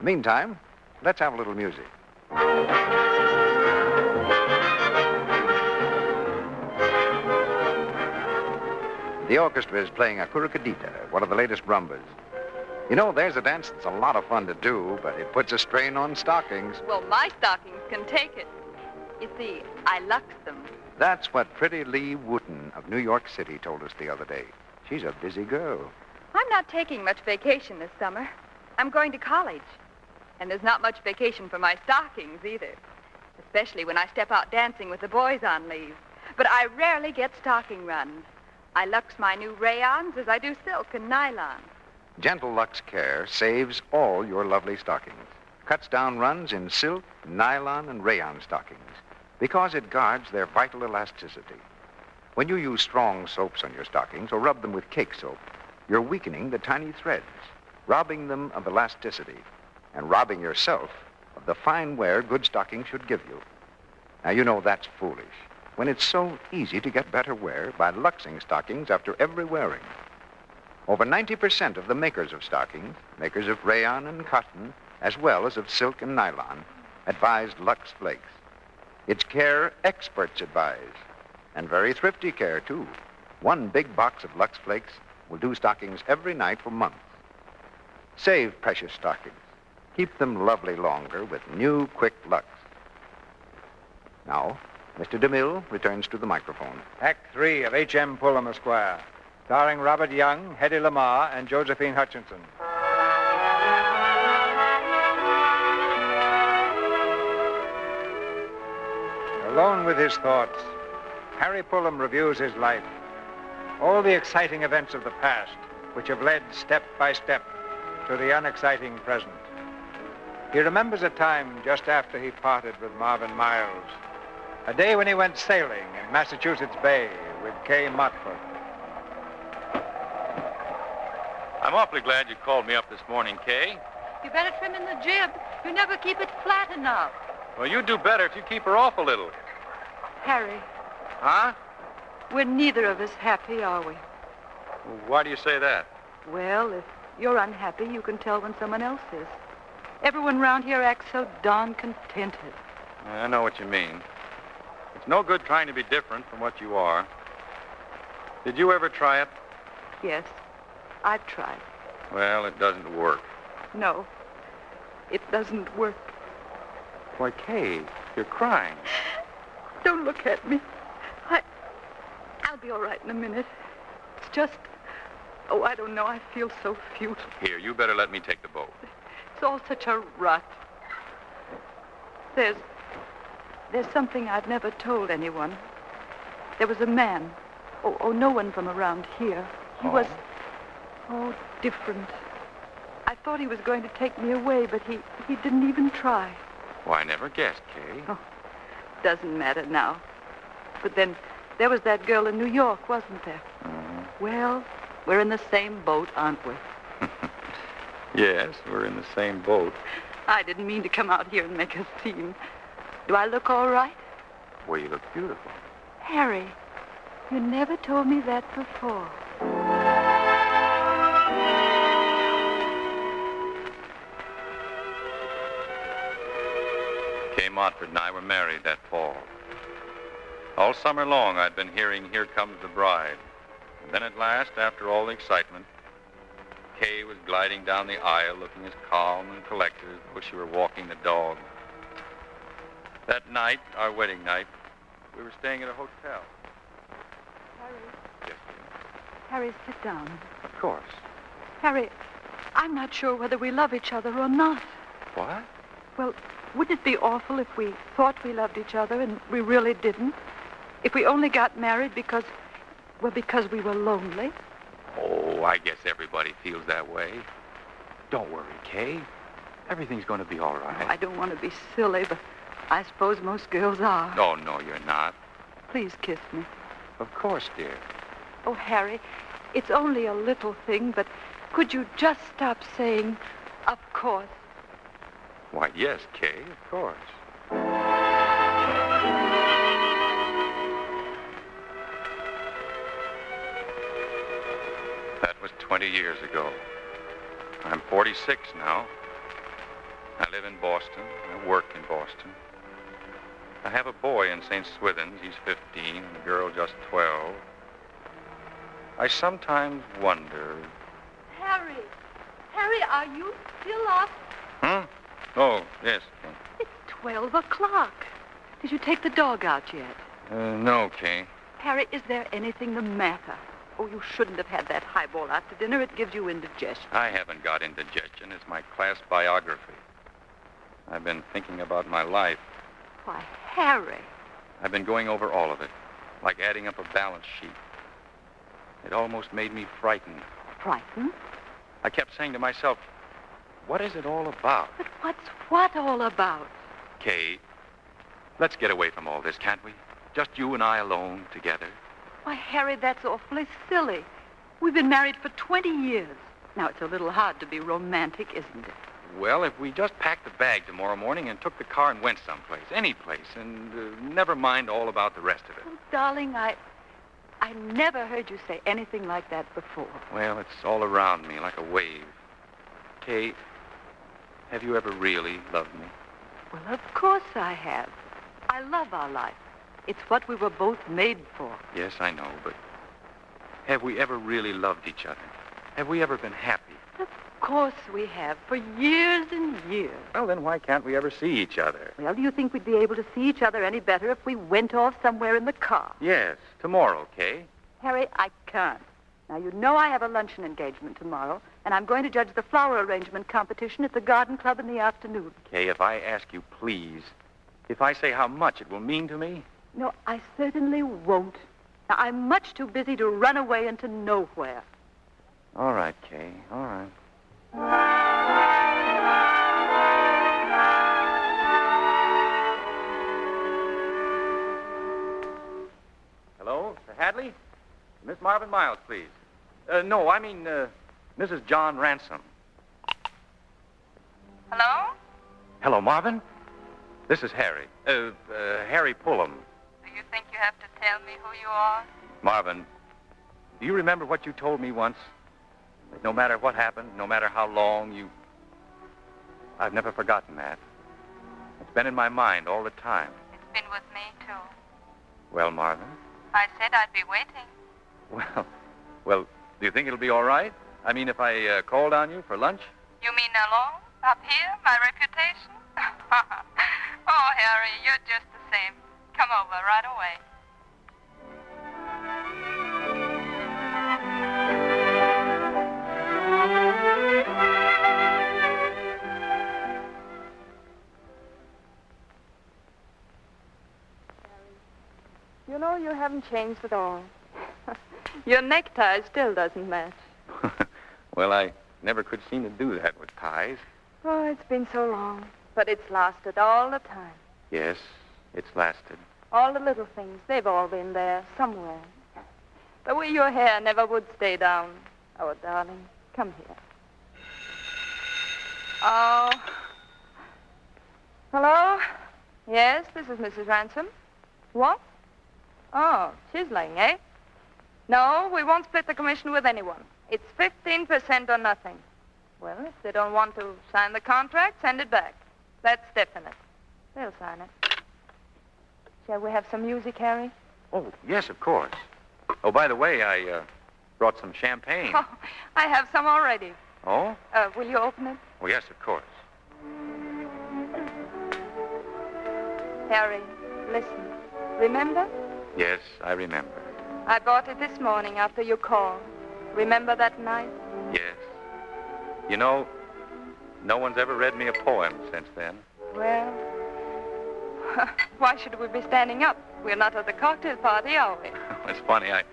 Meantime, let's have a little music. The orchestra is playing a curacadita, one of the latest rumbas. You know, there's a dance that's a lot of fun to do, but it puts a strain on stockings. Well, my stockings can take it. You see, I luxed them. That's what pretty Lee Wooten of New York City told us the other day. She's a busy girl. I'm not taking much vacation this summer. I'm going to college. And there's not much vacation for my stockings either. Especially when I step out dancing with the boys on leave. But I rarely get stocking runs. I lux my new rayons as I do silk and nylon. Gentle Lux Care saves all your lovely stockings. Cuts down runs in silk, nylon, and rayon stockings because it guards their vital elasticity. When you use strong soaps on your stockings or rub them with cake soap, you're weakening the tiny threads, robbing them of elasticity, and robbing yourself of the fine wear good stockings should give you. Now, you know that's foolish, when it's so easy to get better wear by luxing stockings after every wearing. Over 90% of the makers of stockings, makers of rayon and cotton, as well as of silk and nylon, advise Lux Flakes. It's care experts advise, and very thrifty care, too. One big box of Lux Flakes will do stockings every night for months. Save precious stockings. Keep them lovely longer with new, quick Lux. Now, Mr. DeMille returns to the microphone. Act 3 of H.M. Pulham, Esquire, starring Robert Young, Hedy Lamarr, and Josephine Hutchinson. Alone with his thoughts, Harry Pulham reviews his life. All the exciting events of the past, which have led step by step to the unexciting present. He remembers a time just after he parted with Marvin Miles, a day when he went sailing in Massachusetts Bay with Kay Motford. I'm awfully glad you called me up this morning, Kay. You better trim in the jib. You never keep it flat enough. Well, you'd do better if you keep her off a little. Harry, Huh? we're neither of us happy, are we? Why do you say that? Well, if you're unhappy, you can tell when someone else is. Everyone around here acts so darn contented. I know what you mean. It's no good trying to be different from what you are. Did you ever try it? Yes, I've tried. Well, it doesn't work. No, it doesn't work. Why, Kay, you're crying. Don't look at me. I'll be all right in a minute. It's just, I don't know. I feel so futile. Here, you better let me take the boat. It's all such a rut. There's something I've never told anyone. There was a man. No one from around here. He was, different. I thought he was going to take me away, but he didn't even try. Well, I never guessed, Kay. Doesn't matter now. But then there was that girl in New York, wasn't there? Mm-hmm. Well, we're in the same boat, aren't we? Yes, we're in the same boat. I didn't mean to come out here and make a scene. Do I look all right? Well, you look beautiful. Harry, you never told me that before. Kay Montford and I were married that fall. All summer long, I'd been hearing, "Here Comes the Bride." And then at last, after all the excitement, Kay was gliding down the aisle looking as calm and collected as though she were walking the dog. That night, our wedding night, we were staying at a hotel. Harry. Yes, dear. Harry, sit down. Of course. Harry, I'm not sure whether we love each other or not. What? Well, wouldn't it be awful if we thought we loved each other and we really didn't? If we only got married because we were lonely? Oh, I guess everybody feels that way. Don't worry, Kay. Everything's going to be all right. I don't want to be silly, but I suppose most girls are. Oh, no, you're not. Please kiss me. Of course, dear. Oh, Harry, it's only a little thing, but could you just stop saying, "of course"? Why, yes, Kay, of course. That was 20 years ago. I'm 46 now. I live in Boston. I work in Boston. I have a boy in St. Swithin's. He's 15, and a girl just 12. I sometimes wonder... Harry, are you still up? Oh, yes. It's 12 o'clock. Did you take the dog out yet? No, Kay. Harry, is there anything the matter? Oh, you shouldn't have had that highball after dinner. It gives you indigestion. I haven't got indigestion. It's my class biography. I've been thinking about my life. Why, Harry. I've been going over all of it, like adding up a balance sheet. It almost made me frightened. Frightened? I kept saying to myself, what is it all about? But what's what all about? Kay, let's get away from all this, can't we? Just you and I alone, together. Why, Harry, that's awfully silly. We've been married for 20 years. Now, it's a little hard to be romantic, isn't it? Well, if we just packed the bag tomorrow morning and took the car and went someplace, any place, and never mind all about the rest of it. Oh, darling, I never heard you say anything like that before. Well, it's all around me like a wave. Kay, have you ever really loved me? Well, of course I have. I love our life. It's what we were both made for. Yes, I know, but have we ever really loved each other? Have we ever been happy? Of course we have, for years and years. Well, then why can't we ever see each other? Well, do you think we'd be able to see each other any better if we went off somewhere in the car? Yes, tomorrow, Kay. Harry, I can't. Now, you know I have a luncheon engagement tomorrow, and I'm going to judge the flower arrangement competition at the garden club in the afternoon. Kay, if I ask you, please, if I say how much it will mean to me... No, I certainly won't. Now, I'm much too busy to run away into nowhere. All right, Kay, all right. Hello, Mr. Hadley? Miss Marvin Miles, please. No, I mean, Mrs. John Ransom. Hello? Hello, Marvin. This is Harry. Harry Pulham. Do you think you have to tell me who you are? Marvin, do you remember what you told me once? That no matter what happened, no matter how long, I've never forgotten that. It's been in my mind all the time. It's been with me, too. Well, Marvin? I said I'd be waiting. Well, do you think it'll be all right? I mean, if I called on you for lunch? You mean alone? Up here? My reputation? Oh, Harry, you're just the same. Come over right away. You know, you haven't changed at all. Your necktie still doesn't match. Well, I never could seem to do that with ties. Oh, it's been so long. But it's lasted all the time. Yes, it's lasted. All the little things, they've all been there somewhere. The way your hair never would stay down. Oh, darling, come here. Oh. Hello? Yes, this is Mrs. Ransom. What? Oh, chiseling, eh? No, we won't split the commission with anyone. It's 15% or nothing. Well, if they don't want to sign the contract, send it back. That's definite. They'll sign it. Shall we have some music, Harry? Oh, yes, of course. Oh, by the way, I brought some champagne. Oh, I have some already. Oh? Will you open it? Oh, yes, of course. Harry, listen. Remember? Yes, I remember. I bought it this morning after you called. Remember that night? Yes. You know, no one's ever read me a poem since then. Well, why should we be standing up? We're not at the cocktail party, are we? It's funny. I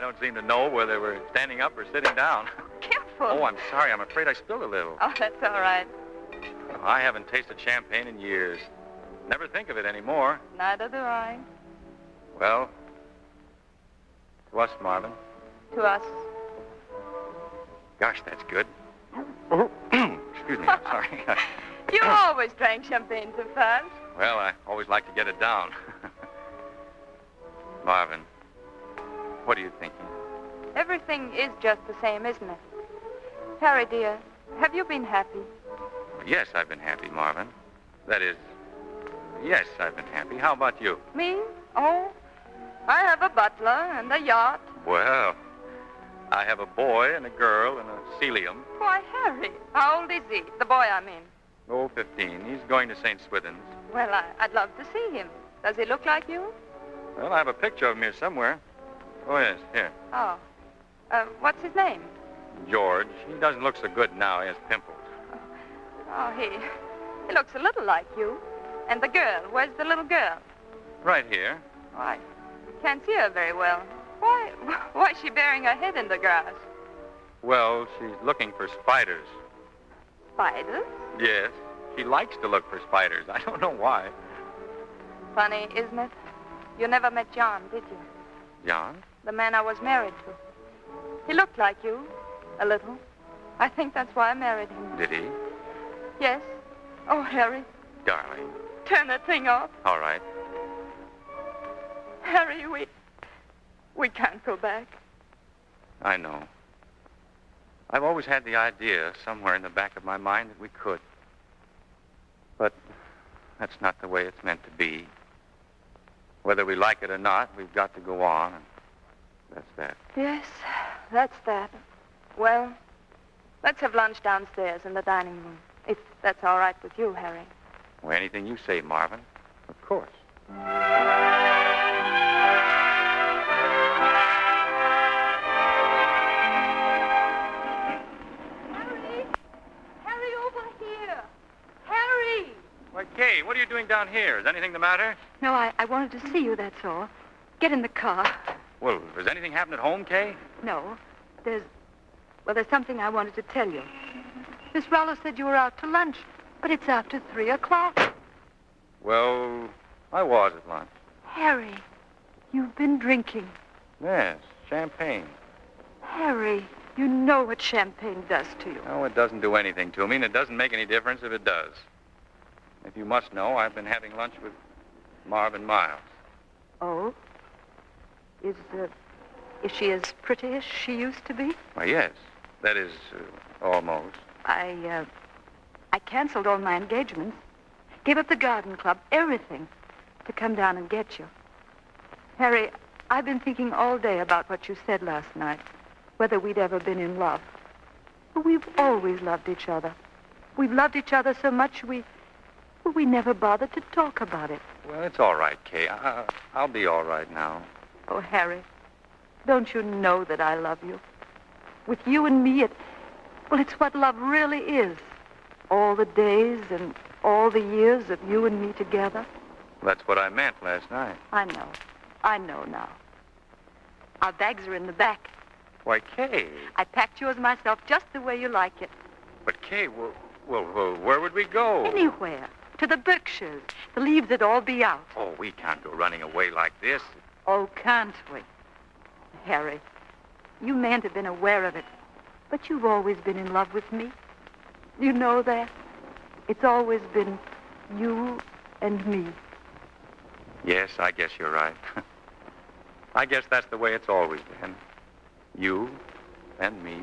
don't seem to know whether we're standing up or sitting down. Careful. Oh, I'm sorry. I'm afraid I spilled a little. Oh, that's all right. I haven't tasted champagne in years. Never think of it anymore. Neither do I. Well, to us, Marvin. To us. Gosh, that's good. Excuse me, I'm sorry. You always drank champagne so fast. Well, I always like to get it down. Marvin, what are you thinking? Everything is just the same, isn't it? Harry, dear, have you been happy? Yes, I've been happy, Marvin. That is, yes, I've been happy. How about you? Me? Oh, I have a butler and a yacht. Well, I have a boy and a girl and a celium. Why, Harry, how old is he? The boy, I mean. Oh, 15. He's going to St. Swithin's. Well, I'd love to see him. Does he look like you? Well, I have a picture of him here somewhere. Oh, yes, here. Oh. What's his name? George. He doesn't look so good now. He has pimples. Oh, he looks a little like you. And the girl, where's the little girl? Right here. Why, can't see her very well. Why is she burying her head in the grass? Well, she's looking for spiders. Spiders? Yes. She likes to look for spiders. I don't know why. Funny, isn't it? You never met John, did you? John? the man I was married to. He looked like you, a little. I think that's why I married him. Did he? Yes. Oh, Harry, Darling. turn that thing off. All right. Harry, we can't go back. I know. I've always had the idea somewhere in the back of my mind that we could. But that's not the way it's meant to be. Whether we like it or not, we've got to go on, and that's that. Yes, that's that. Well, let's have lunch downstairs in the dining room, if that's all right with you, Harry. Well, anything you say, Marvin. Of course. Harry, over here. Harry! Why, Kay, what are you doing down here? Is anything the matter? No, I wanted to see you, that's all. Get in the car. Well, does anything happen at home, Kay? No, there's something I wanted to tell you. Miss Rollo said you were out to lunch, but it's after 3 o'clock. Well, I was at lunch. Harry, you've been drinking. Yes, champagne. Harry, you know what champagne does to you. Oh, it doesn't do anything to me, and it doesn't make any difference if it does. If you must know, I've been having lunch with Marvin Miles. Oh? Is she as pretty as she used to be? Why, yes. That is, almost. I canceled all my engagements. Gave up the garden club, everything, to come down and get you. Harry, I've been thinking all day about what you said last night, whether we'd ever been in love. But we've always loved each other. We've loved each other so much we never bothered to talk about it. Well, it's all right, Kay. I'll be all right now. Oh, Harry, don't you know that I love you? With you and me, it's what love really is. All the days and all the years of you and me together. That's what I meant last night. I know now. Our bags are in the back. Why, Kay. I packed yours myself just the way you like it. But, Kay, well, where would we go? Anywhere. To the Berkshires. The leaves would all be out. Oh, we can't go running away like this. Oh, can't we? Harry, you mayn't have been aware of it, but you've always been in love with me. You know that? It's always been you and me. Yes, I guess you're right. I guess that's the way it's always been. You and me.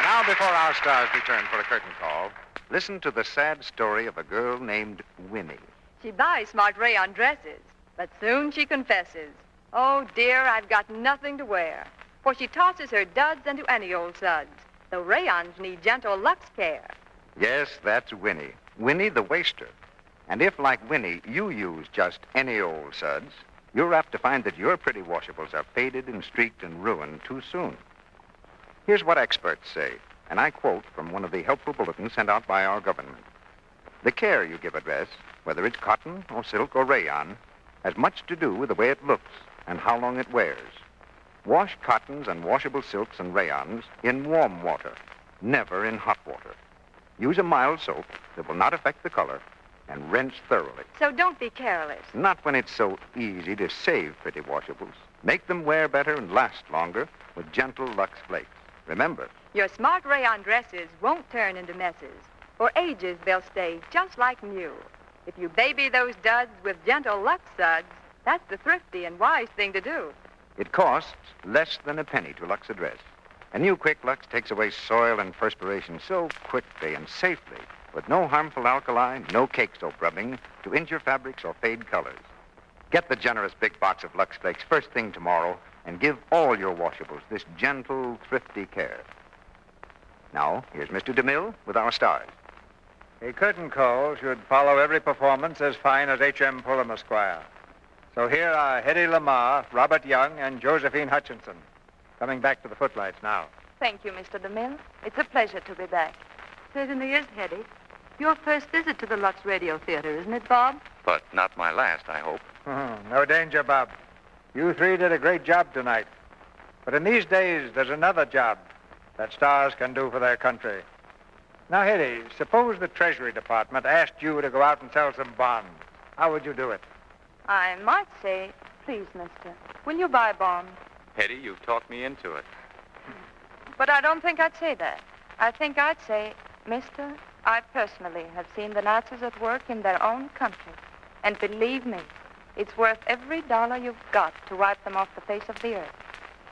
Now, before our stars return for a curtain call, listen to the sad story of a girl named Winnie. She buys smart rayon dresses, but soon she confesses, "Oh, dear, I've got nothing to wear." For she tosses her duds into any old suds, though rayons need gentle Lux care. Yes, that's Winnie. Winnie the waster. And if, like Winnie, you use just any old suds, you're apt to find that your pretty washables are faded and streaked and ruined too soon. Here's what experts say, and I quote from one of the helpful bulletins sent out by our government. The care you give a dress, whether it's cotton or silk or rayon, has much to do with the way it looks and how long it wears. Wash cottons and washable silks and rayons in warm water, never in hot water. Use a mild soap that will not affect the color, and rinse thoroughly. So don't be careless. Not when it's so easy to save pretty washables. Make them wear better and last longer with gentle Lux Flakes. Remember, Your smart rayon dresses won't turn into messes. For ages, they'll stay just like new. If you baby those duds with gentle Lux suds, that's the thrifty and wise thing to do. it costs less than a penny to Lux a dress. A new Quick Lux takes away soil and perspiration so quickly and safely, with no harmful alkali, no cake soap rubbing to injure fabrics or fade colors. Get the generous big box of Lux Flakes first thing tomorrow and give all your washables this gentle, thrifty care. Now, here's Mr. DeMille with our stars. A curtain call should follow every performance as fine as H.M. Pulham, Esquire. So here are Hedy Lamarr, Robert Young, and Josephine Hutchinson. Coming back to the footlights now. Thank you, Mr. DeMille. It's a pleasure to be back. Certainly is, Hedy. Your first visit to the Lux Radio Theater, isn't it, Bob? But not my last, I hope. No danger, Bob. You three did a great job tonight. But in these days, there's another job that stars can do for their country. Now, Hetty, suppose the Treasury Department asked you to go out and sell some bonds. How would you do it? I might say, please, mister, will you buy bonds? Hetty, you've talked me into it. But I don't think I'd say that. I think I'd say, mister, I personally have seen the Nazis at work in their own country. And believe me, it's worth every dollar you've got to wipe them off the face of the earth.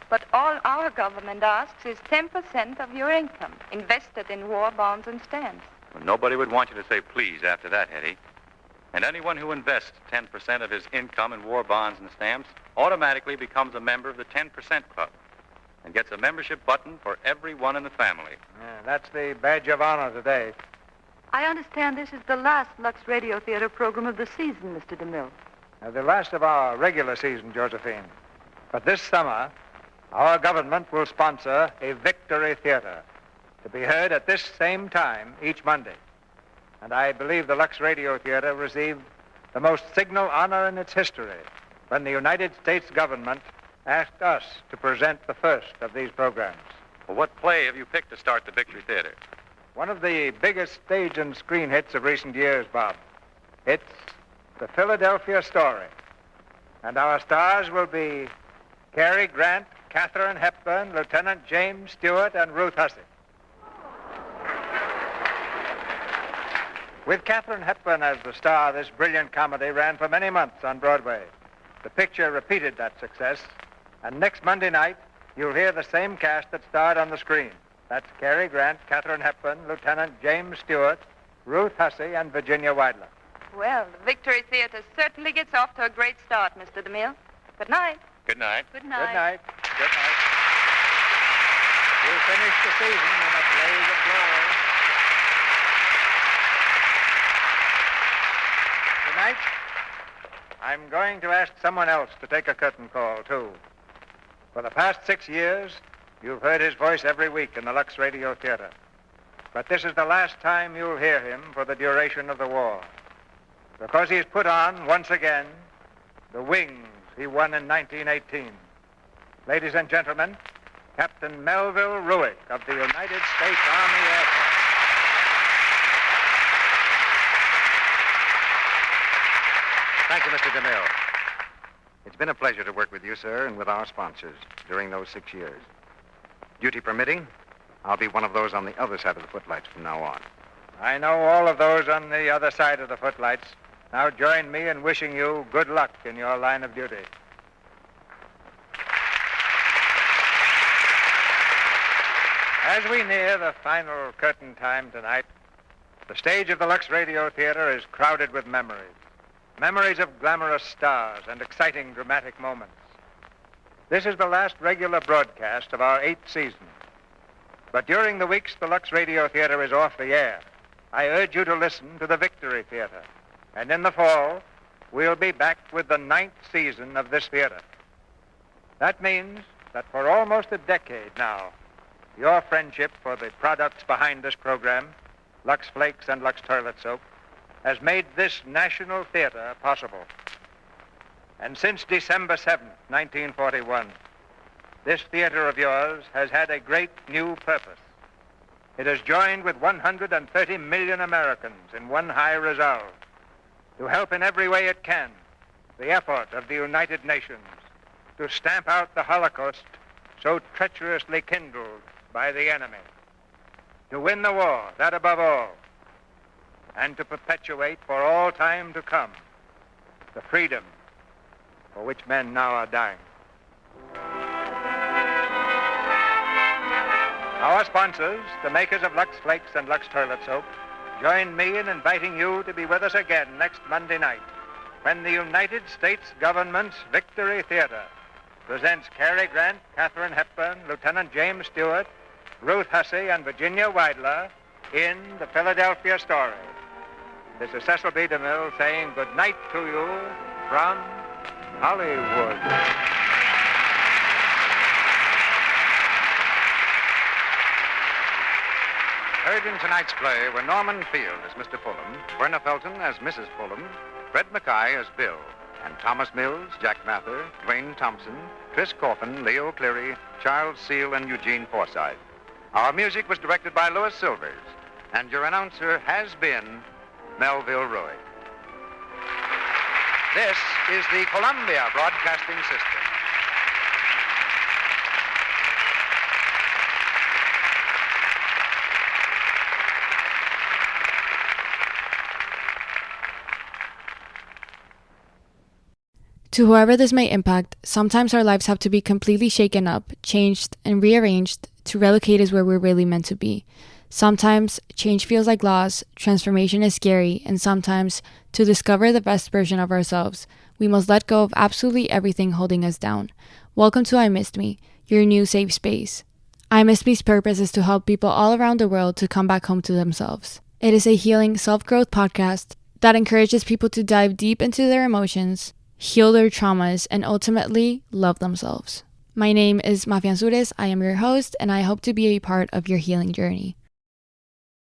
But all our government asks is 10% of your income invested in war bonds and stamps. Well, nobody would want you to say please after that, Hetty. And anyone who invests 10% of his income in war bonds and stamps automatically becomes a member of the 10% Club and gets a membership button for everyone in the family. Yeah, that's the badge of honor today. I understand this is the last Lux Radio Theater program of the season, Mr. DeMille. The last of our regular season, Josephine. But this summer, our government will sponsor a Victory Theater to be heard at this same time each Monday. And I believe the Lux Radio Theater received the most signal honor in its history when the United States government asked us to present the first of these programs. Well, what play have you picked to start the Victory Theater? One of the biggest stage and screen hits of recent years, Bob. It's The Philadelphia Story. And our stars will be Cary Grant, Katharine Hepburn, Lieutenant James Stewart, and Ruth Hussey. With Katharine Hepburn as the star, this brilliant comedy ran for many months on Broadway. The picture repeated that success, and next Monday night, you'll hear the same cast that starred on the screen. That's Cary Grant, Katharine Hepburn, Lieutenant James Stewart, Ruth Hussey, and Virginia Weidler. Well, the Victory Theater certainly gets off to a great start, Mr. DeMille. Good night. Good night. Good night. Good night. Good night. We'll finish the season in a blaze of glory. Tonight, I'm going to ask someone else to take a curtain call, too. For the past 6 years, you've heard his voice every week in the Lux Radio Theater. But this is the last time you'll hear him for the duration of the war. Because he's put on, once again, the wings he won in 1918. Ladies and gentlemen, Captain Melville Ruick of the United States Army Air Force. Thank you, Mr. DeMille. It's been a pleasure to work with you, sir, and with our sponsors during those 6 years. Duty permitting, I'll be one of those on the other side of the footlights from now on. I know all of those on the other side of the footlights. Now join me in wishing you good luck in your line of duty. As we near the final curtain time tonight, the stage of the Lux Radio Theater is crowded with memories. Memories of glamorous stars and exciting dramatic moments. This is the last regular broadcast of our 8th season. But during the weeks the Lux Radio Theater is off the air, I urge you to listen to the Victory Theater. And in the fall, we'll be back with the 9th season of this theater. That means that for almost a decade now, your friendship for the products behind this program, Lux Flakes and Lux Toilet Soap, has made this national theater possible. And since December 7th, 1941, this theater of yours has had a great new purpose. It has joined with 130 million Americans in one high resolve to help in every way it can the effort of the United Nations to stamp out the Holocaust so treacherously kindled by the enemy, to win the war, that above all, and to perpetuate for all time to come the freedom for which men now are dying. Our sponsors, the makers of Lux Flakes and Lux Toilet Soap, join me in inviting you to be with us again next Monday night when the United States government's Victory Theater presents Cary Grant, Katharine Hepburn, Lieutenant James Stewart, Ruth Hussey, and Virginia Weidler in The Philadelphia Story. This is Cecil B. DeMille saying good night to you from Hollywood. Heard in tonight's play were Norman Field as Mr. Pulham, Verna Felton as Mrs. Pulham, Fred Mackay as Bill, and Thomas Mills, Jack Mather, Dwayne Thompson, Tris Coffin, Leo Cleary, Charles Seal, and Eugene Forsythe. Our music was directed by Louis Silvers. And your announcer has been Melville Roy. This is the Columbia Broadcasting System. To whoever this may impact, sometimes our lives have to be completely shaken up, changed, and rearranged to relocate us where we're really meant to be. Sometimes change feels like loss, transformation is scary, and sometimes, to discover the best version of ourselves, we must let go of absolutely everything holding us down. Welcome to I Missed Me, your new safe space. I Missed Me's purpose is to help people all around the world to come back home to themselves. It is a healing, self-growth podcast that encourages people to dive deep into their emotions, heal their traumas, and ultimately love themselves. My name is Mafian Sures. I am your host, and I hope to be a part of your healing journey.